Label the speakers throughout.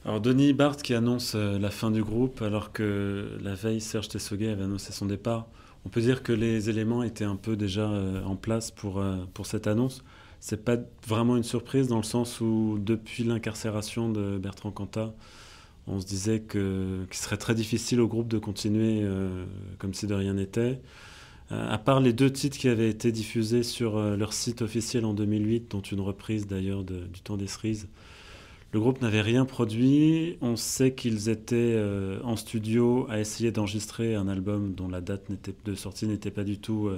Speaker 1: Alors Denis Barthes qui annonce la fin du groupe alors que la veille Serge Tessoguet avait annoncé son départ. On peut dire que les éléments étaient un peu déjà en place pour cette annonce. C'est pas vraiment une surprise dans le sens où depuis l'incarcération de Bertrand Cantat, on se disait qu'il serait très difficile au groupe de continuer comme si de rien n'était. À part les deux titres qui avaient été diffusés sur leur site officiel en 2008, dont une reprise d'ailleurs du Temps des Cerises, le groupe n'avait rien produit. On sait qu'ils étaient en studio à essayer d'enregistrer un album dont la date de sortie n'était pas du tout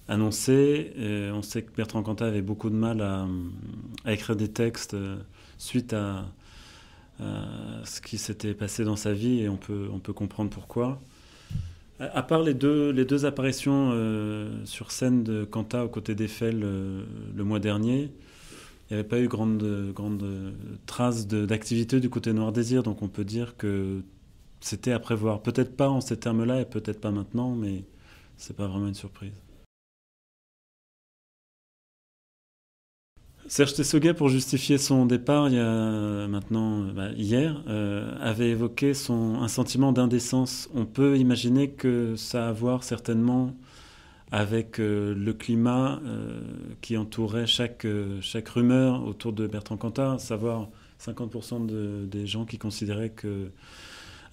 Speaker 1: annoncée. On sait que Bertrand Cantat avait beaucoup de mal à écrire des textes suite à ce qui s'était passé dans sa vie, et on peut comprendre pourquoi. À part les deux apparitions sur scène de Cantat aux côtés d'Eiffel le mois dernier, il n'y avait pas eu grande trace d'activité du côté Noir Désir, donc on peut dire que c'était à prévoir. Peut-être pas en ces termes-là et peut-être pas maintenant, mais c'est pas vraiment une surprise. Serge Tessoguet, pour justifier son départ il y a maintenant, hier, avait évoqué un sentiment d'indécence. On peut imaginer que ça a à voir certainement avec le climat qui entourait chaque rumeur autour de Bertrand Cantat, à savoir 50% des gens qui considéraient que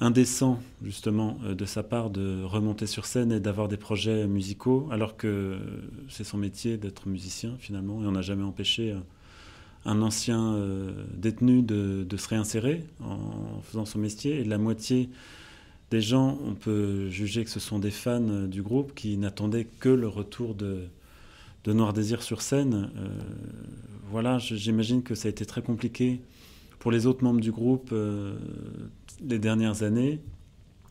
Speaker 1: indécent justement de sa part de remonter sur scène et d'avoir des projets musicaux, alors que c'est son métier d'être musicien finalement, et on n'a jamais empêché un ancien détenu de se réinsérer en faisant son métier, et la moitié des gens, on peut juger que ce sont des fans du groupe qui n'attendaient que le retour de Noir Désir sur scène. Voilà, j'imagine que ça a été très compliqué pour les autres membres du groupe les dernières années.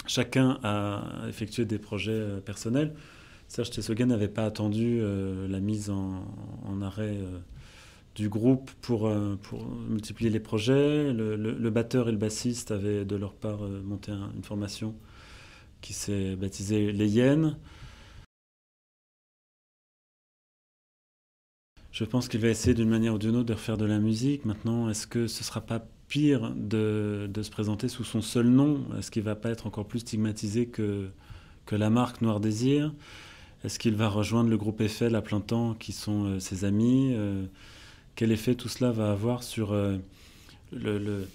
Speaker 1: Chacun a effectué des projets personnels. Serge Tessoguet n'avait pas attendu la mise en arrêt du groupe pour multiplier les projets. Le batteur et le bassiste avaient de leur part monté une formation qui s'est baptisée Les Hyènes. Je pense qu'il va essayer d'une manière ou d'une autre de refaire de la musique. Maintenant, est-ce que ce sera pas pire de se présenter sous son seul nom? Est-ce qu'il va pas être encore plus stigmatisé que la marque Noir Désir? Est-ce qu'il va rejoindre le groupe Eiffel à plein temps, qui sont ses amis? Quel effet tout cela va avoir sur le, le-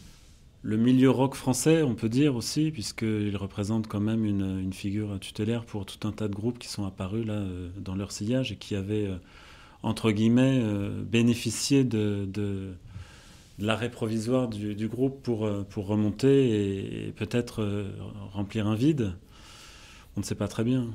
Speaker 1: le milieu rock français, on peut dire aussi, puisqu'il représente quand même une figure tutélaire pour tout un tas de groupes qui sont apparus là dans leur sillage et qui avaient, entre guillemets, bénéficié de l'arrêt provisoire du groupe pour remonter et peut-être remplir un vide. On ne sait pas très bien.